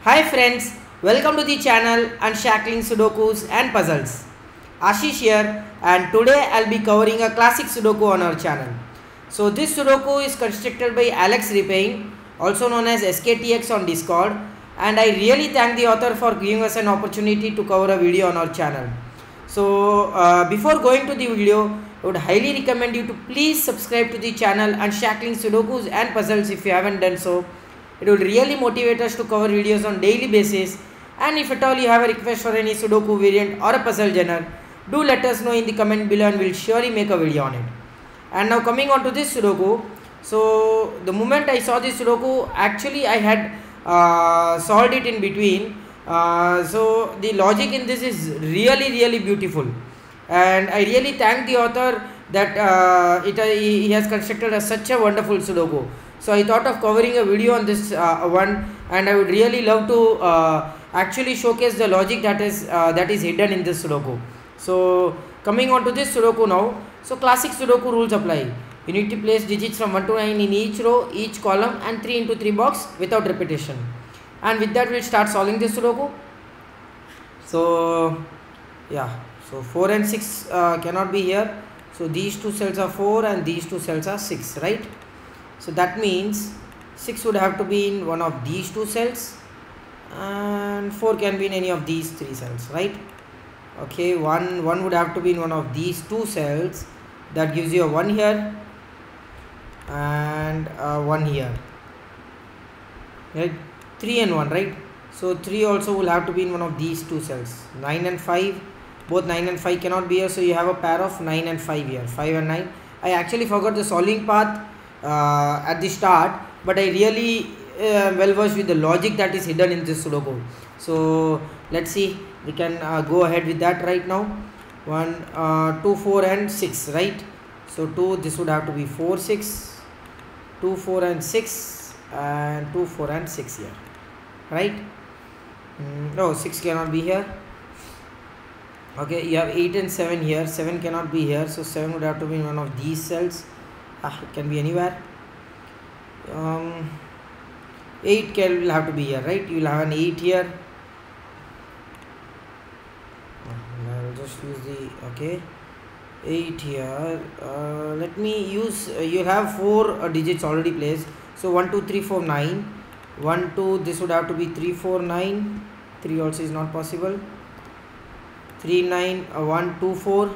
Hi friends, welcome to the channel Unshackling Sudokus and Puzzles. Ashish here, and today I'll be covering a classic Sudoku on our channel. So this Sudoku is constructed by Alex Repaying, also known as SKTX on Discord, and I really thank the author for giving us an opportunity to cover a video on our channel. So before going to the video, I would highly recommend you to please subscribe to the channel Unshackling Sudokus and Puzzles if you haven't done so. It will really motivate us to cover videos on daily basis, and if at all you have a request for any Sudoku variant or a puzzle genre, do let us know in the comment below and we'll surely make a video on it. And now coming on to this Sudoku, so the moment I saw this Sudoku, actually I had solved it in between. So the logic in this is really beautiful, and I really thank the author that he has constructed such a wonderful Sudoku. So I thought of covering a video on this one, and I would really love to actually showcase the logic that is hidden in this Sudoku. So coming on to this Sudoku now. So classic Sudoku rules apply. You need to place digits from 1 to 9 in each row, each column, and 3 into 3 box without repetition. And with that we'll start solving this Sudoku. So yeah, so 4 and 6 cannot be here. So these two cells are 4 and these two cells are 6, right? So that means 6 would have to be in one of these two cells, and 4 can be in any of these three cells, right? Okay, one would have to be in one of these two cells. That gives you a 1 here and a 1 here, right? 3 and 1, right? So 3 also will have to be in one of these two cells. 9 and 5, both 9 and 5 cannot be here, so you have a pair of 9 and 5 here, 5 and 9. I actually forgot the solving path at the start, but I really well versed with the logic that is hidden in this Sudoku. So let's see, we can go ahead with that right now. 1 2 4 and 6, right? So 2, this would have to be 4 6, 2 4 and 6, and 2 4 and 6 here, right? No, 6 cannot be here. Okay, you have 8 and 7 here. 7 cannot be here, so 7 would have to be in one of these cells. It can be anywhere. 8 will have to be here, right? You will have an 8 here. I will just use the, okay, 8 here. Let me use, you have 4 digits already placed. So 1 2 3 4 9. 1 2, this would have to be 3 4 9. 3 also is not possible. 3 9 1 2 4.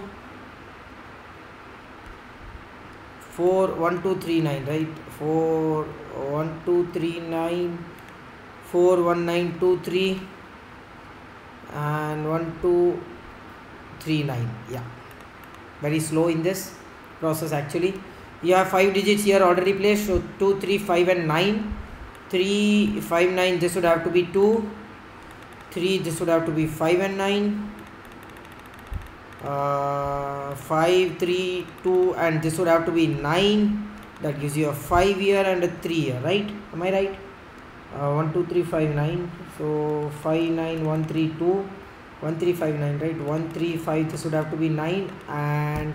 4 1 2 3 9, right? 4 1 2 3 9, 4 1 9 2 3, and 1 2 3 9. Yeah, very slow in this process actually. You have 5 digits here already placed, so 2 3 5 and 9. 3 5 9, this would have to be 2. 3, this would have to be 5 and 9. 5 3 2, and this would have to be 9. That gives you a 5 here and a 3 here, right? Am I right? 1 2 3 5 9. So 5 9 1 3 2, 1 3 5 9, right? 1 3 5, this would have to be 9, and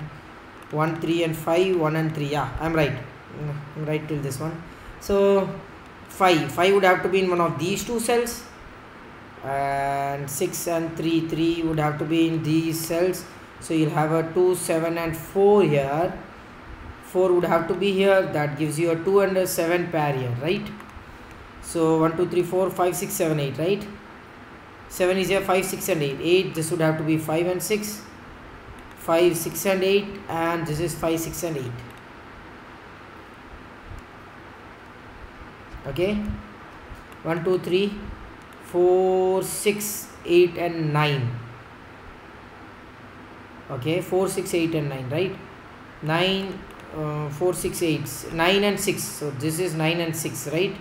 1 3 and 5, 1 and 3. Yeah, I'm right. I'm right till this one. So 5 would have to be in one of these two cells, and 6 and 3 would have to be in these cells. So you'll have a 2 7 and 4 here. 4 would have to be here. That gives you a 2 and a 7 pair here, right? So 1 2 3 4 5 6 7 8, right? 7 is here, 5 6 and 8. 8, this would have to be 5 and 6. 5 6 and 8, and this is 5 6 and 8. Okay, 1 2 3 4 6 8 and 9. Okay, 4 6 8 and 9, right? 9 4 6 8, 9 and 6. So this is 9 and 6, right?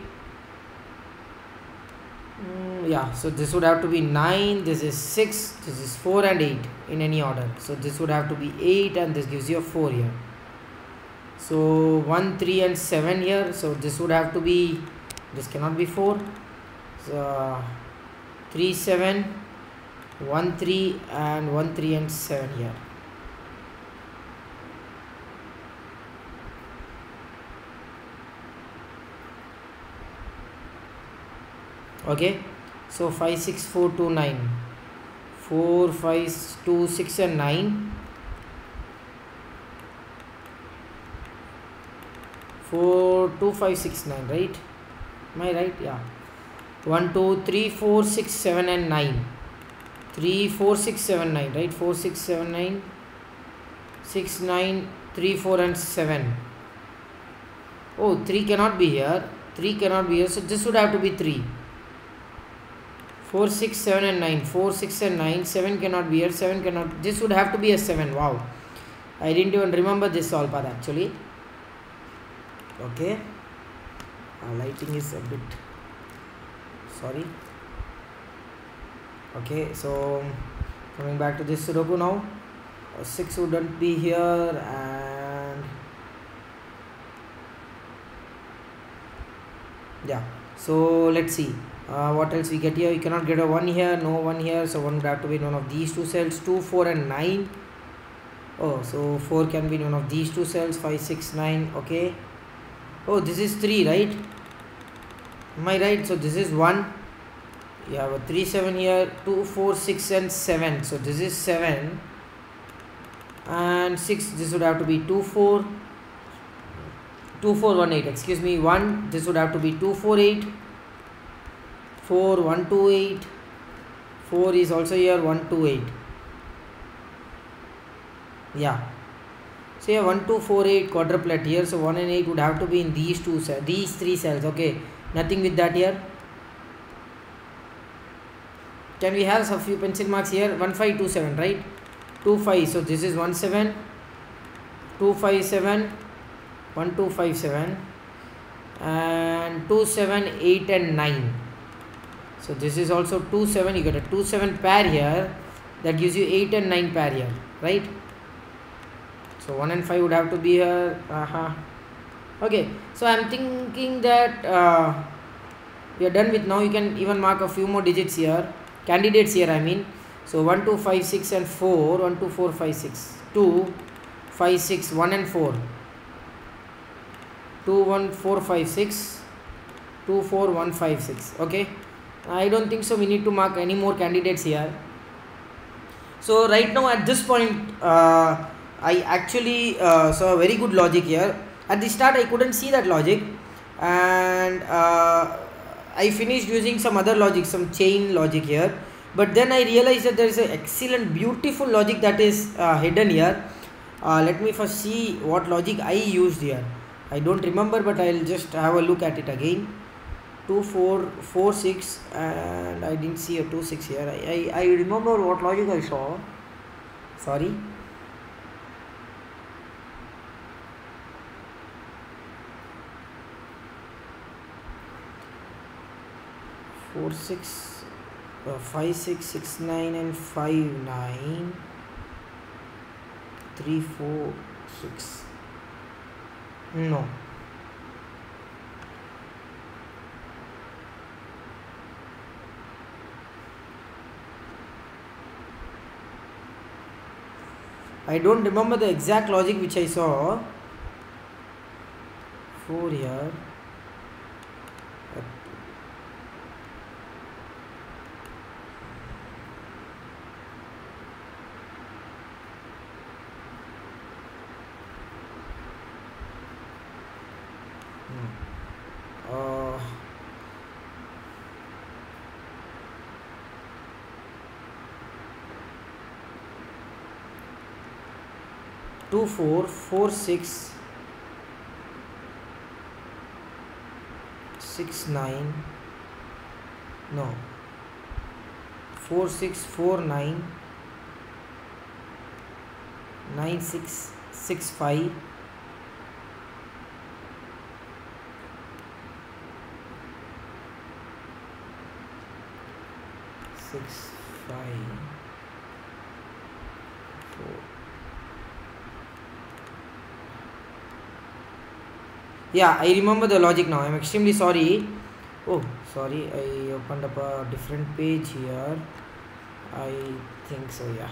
Yeah, so this would have to be 9, this is 6, this is 4 and 8 in any order. So this would have to be 8, and this gives you a 4 here. So 1 3 and 7 here. So this would have to be, this cannot be 4. So 3 7, 1 3, and 1 3 and 7 here. Okay, So 5 6 4 2 9, 4 5 2 6 and 9, 4 2 5 6 9, right? Am I right? Yeah. 1 2 3 4 6 7 and 9, 3 4 6 7 9, right? 4 6 7 9, 6 9 3 4 and 7. Oh, 3 cannot be here, 3 cannot be here, so this would have to be 3. 4 6 7 and 9, 4 6 and 9, 7 cannot be here, 7 cannot, this would have to be a 7. Wow, I didn't even remember this all path actually. Okay, lighting is a bit, sorry. Okay, so coming back to this Sudoku now, 6 wouldn't be here, and yeah, so let's see what else we get here. You cannot get a 1 here, no 1 here, so 1 would have to be in one of these two cells. 2 4 and 9. Oh, so 4 can be in one of these two cells. 5 6 9. Okay. Oh, this is 3, right? Am I right? So this is 1. You have a 3 7 here. 2 4 6 and 7. So this is 7 and 6. This would have to be 2 4 2 4 1 8. Excuse me, 1. This would have to be 2 4 8. 4 1 2 8. 4 is also here. 1 2 8. Yeah. So here 1 2 4 8 quadruplet here. So 1 and 8 would have to be in these two cells, these 3 cells. Okay. Nothing with that here. Can we have a few pencil marks here? 1 5 2 7, right? 2 5. So this is 1 7. 2 5 7. 1 2 5 7. And 2 7 8 and 9. So this is also 2 7. You get a 2 7 pair here. That gives you 8 and 9 pair here, right? So 1 and 5 would have to be here. Okay, so I'm thinking that we are done with now. You can even mark a few more digits here, candidates here I mean. So 1 2 5 6 and 4. 1 2 4 5 6. 2 5 6 1 and 4. 2 1 4 5 6. 2 4 1 5 6. Okay, I don't think so we need to mark any more candidates here. So right now at this point I actually saw a very good logic here. At the start I couldn't see that logic, and I finished using some other logic, some chain logic here, but then I realized that there is an excellent beautiful logic that is hidden here. Let me first see what logic I used here. I don't remember, but I'll just have a look at it again. 2 4 4 6, and I didn't see a 2 6 here. I remember what logic I saw. Sorry. 4 6 5 6 6 9 and 5 9 3 4 6. No. I don't remember the exact logic which I saw. 4 here. Two 4 4 6 6 9. No. 4 6 4 9 9 6 6 5. 6 5 4. Yeah, I remember the logic now. I'm extremely sorry. Oh, sorry, I opened up a different page here. I think so, yeah.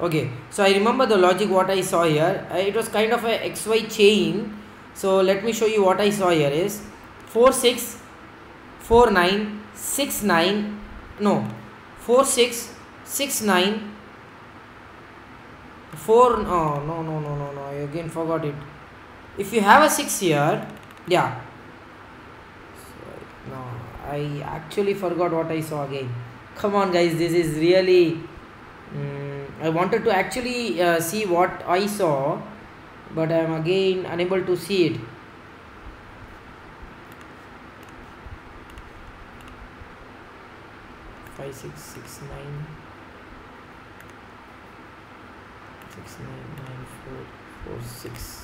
Okay, so I remember the logic what I saw here. It was kind of a XY chain. So let me show you what I saw here is 4 6 4 9 6 9, no, 4 6 6 9 4, oh, no, I again forgot it. If you have a 6 here, yeah, no, I actually forgot what I saw again. Come on guys, this is really I wanted to actually see what I saw, but I am again unable to see it. Five, 6, 6, 9, 6, 9, 9, 4, 4, 6.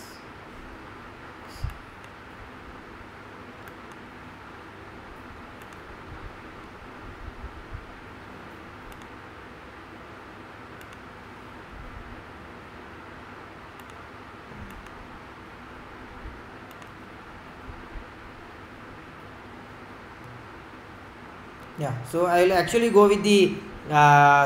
Yeah, so I will actually go with the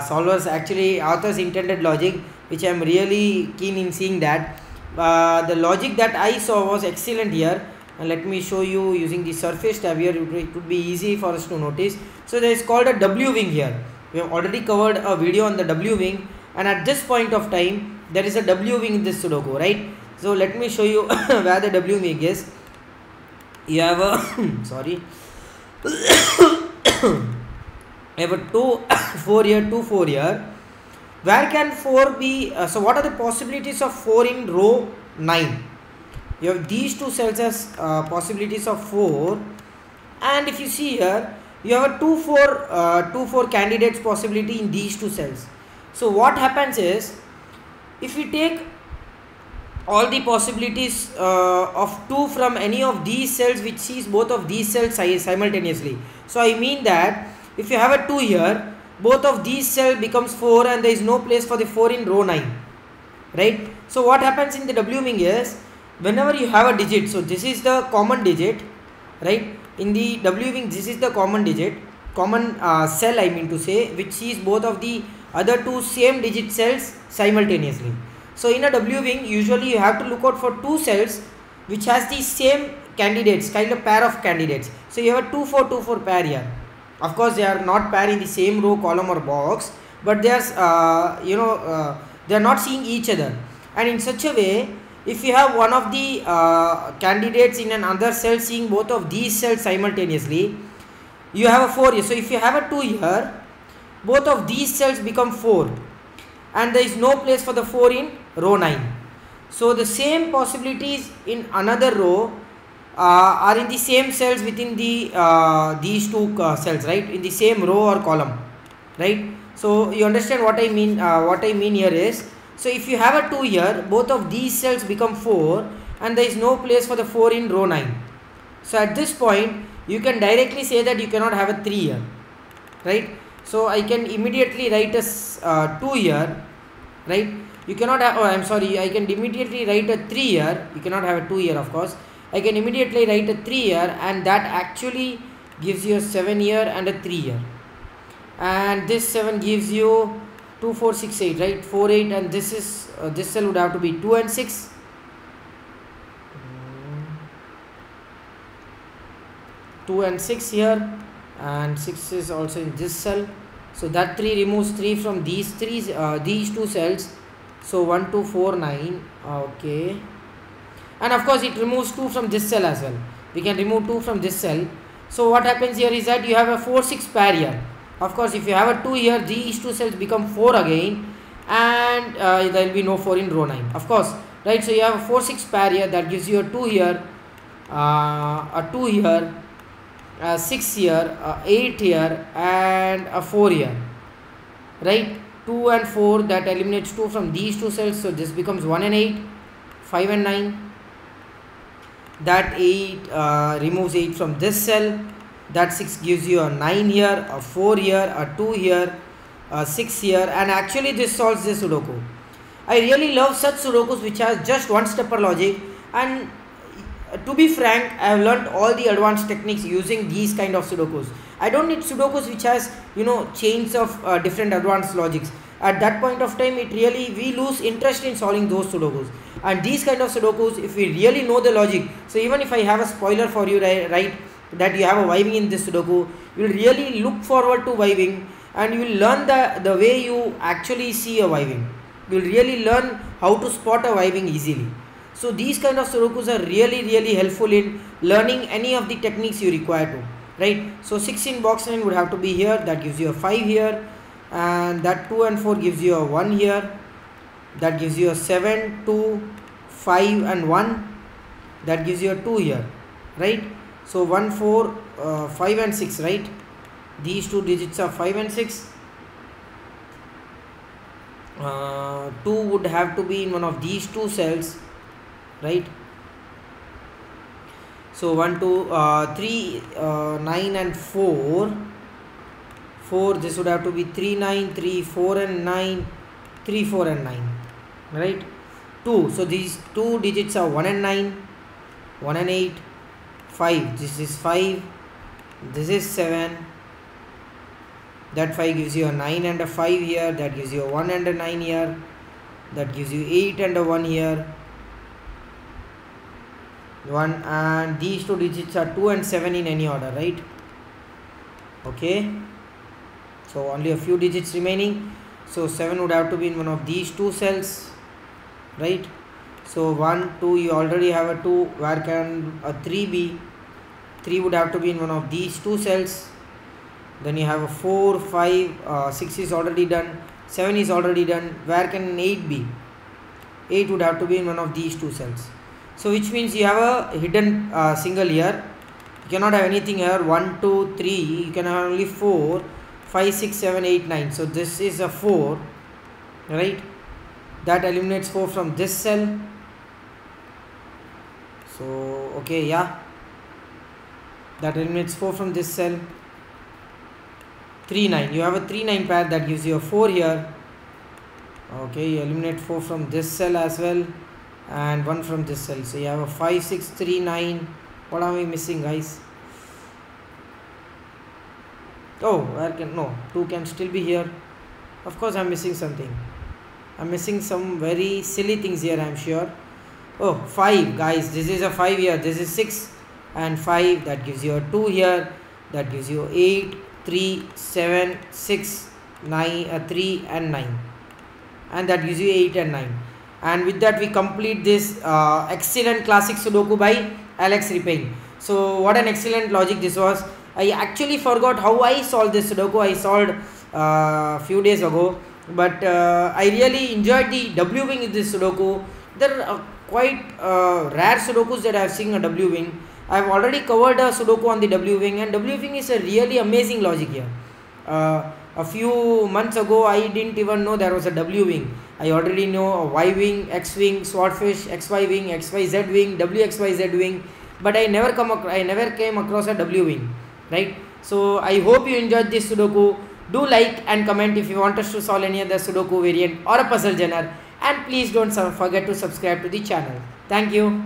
solver's actually author's intended logic, which I am really keen in seeing that. The logic that I saw was excellent here, and let me show you using the surface tab here. It would be easy for us to notice. So there is called a W wing here. We have already covered a video on the W wing, and at this point of time there is a W wing in this Sudoku, right? So let me show you where the W wing is. You have a sorry. I have a 2 4 here, 2 4 here. Where can 4 be? So what are the possibilities of 4 in row 9? You have these two cells as possibilities of 4, and if you see here, you have a 2 4 candidates possibility in these two cells. So what happens is, if we take all the possibilities of 2 from any of these cells which sees both of these cells simultaneously. So I mean that if you have a 2 here, both of these cells becomes 4 and there is no place for the 4 in row 9, right? So what happens in the W wing is, whenever you have a digit, so this is the common digit, right? In the W wing, this is the common digit, common cell I mean to say, which sees both of the other two same digit cells simultaneously. So in a W wing, usually you have to look out for 2 cells which has the same candidates, kind of pair of candidates. So you have a 2 4 2 4 pair here. Of course, they are not pair in the same row, column or box, but they are they are not seeing each other. And in such a way, if you have one of the candidates in another cell seeing both of these cells simultaneously, you have a 4 here. So if you have a 2 here, both of these cells become 4, and there is no place for the 4 in row 9. So the same possibilities in another row are in the same cells within the these two cells, right, in the same row or column, right? So you understand what I mean. What I mean here is, so if you have a 2 here, both of these cells become 4 and there is no place for the 4 in row 9. So at this point you can directly say that you cannot have a 3 here, right? So I can immediately write a 2 here, right? You cannot have, oh I'm sorry, I can immediately write a 3 here. You cannot have a 2 here, of course. I can immediately write a 3 here, and that actually gives you a 7 here and a 3 here. And this 7 gives you 2 4 6 8, right? 4 8, and this is this cell would have to be 2 and 6. 2 and 6 here, and 6 is also in this cell. So that 3 removes 3 from these these two cells. So 1 2 4 9. Okay. And of course it removes 2 from this cell as well. We can remove 2 from this cell. So what happens here is that you have a 4 6 pair here. Of course if you have a 2 here, these two cells become 4 again, and there will be no 4 in row 9, of course, right? So you have a 4 6 pair here, that gives you a 2 here, a 2 here, a 6 here, a 8 here, and a 4 here, right? 2 and 4, that eliminates 2 from these two cells. So this becomes 1 and 8, 5 and 9. That 8 removes 8 from this cell. That 6 gives you a 9 here, a 4 here, a 2 here, a 6 here, and actually this solves this Sudoku. I really love such Sudokus which has just one stepper logic, and to be frank, I have learned all the advanced techniques using these kind of Sudokus. I don't need Sudokus which has, you know, chains of different advanced logics. At that point of time, we lose interest in solving those Sudokus. And these kind of Sudokus, if we really know the logic, so even if I have a spoiler for you, right, that you have a viving in this Sudoku, you will really look forward to viving, and you will learn the way you actually see a viving. You will really learn how to spot a viving easily. So these kind of Sudokus are really helpful in learning any of the techniques you require to, right? So 16 box 9 would have to be here, that gives you a 5 here, and that 2 and 4 gives you a 1 here, that gives you a 7, 2, 5 and 1, that gives you a 2 here, right? So 1, 4, 5 and 6, right? These two digits are 5 and 6. 2 would have to be in one of these two cells, right? So 1, 2, 3, 9 and 4. 4, this would have to be 3, 9, 3, 4 and 9, 3, 4 and 9, right? 2, so these two digits are 1 and 9, 1 and 8, 5, this is 5, this is 7, that 5 gives you a 9 and a 5 here, that gives you a 1 and a 9 here, that gives you 8 and a 1 here, 1, and these two digits are 2 and 7 in any order, right? Okay, so only a few digits remaining. So 7 would have to be in one of these two cells, right? So 1, 2, you already have a 2. Where can a 3 be? 3 would have to be in one of these two cells. Then you have a 4, 5, 6 is already done, 7 is already done. Where can an 8 be? 8 would have to be in one of these two cells. So which means you have a hidden single here. You cannot have anything here. 1, 2, 3, you can have only 4, 5, 6, 7, 8, 9. So this is a 4, right? That eliminates 4 from this cell. So okay, yeah, that eliminates 4 from this cell. 3, 9, you have a 3, 9 pair, that gives you a 4 here. Okay, you eliminate 4 from this cell as well, and 1 from this cell. So you have a 5, 6, 3, 9. What am I missing, guys? Oh, where can, no, 2 can still be here. Of course I'm missing something. I'm missing some very silly things here, I'm sure. Oh, 5, guys, this is a 5 here, this is 6 and 5, that gives you a 2 here, that gives you 8, 3, 7, 6, 9, 3 and 9, and that gives you 8 and 9. And with that we complete this excellent classic Sudoku by Alex Ripain. So what an excellent logic this was. I actually forgot how I solved this Sudoku. I solved few days ago, but I really enjoyed the W wing in this Sudoku. There are quite rare Sudokus that I have seen a W wing. I have already covered a Sudoku on the W wing, and W wing is a really amazing logic here. A few months ago I didn't even know there was a W wing. I already know a Y wing, X wing, swordfish, XY wing, XYZ wing, WXYZ wing, but I never came across a W wing, right? So I hope you enjoyed this Sudoku. Do like and comment if you want us to solve any other Sudoku variant or a puzzle genre, and please don't forget to subscribe to the channel. Thank you.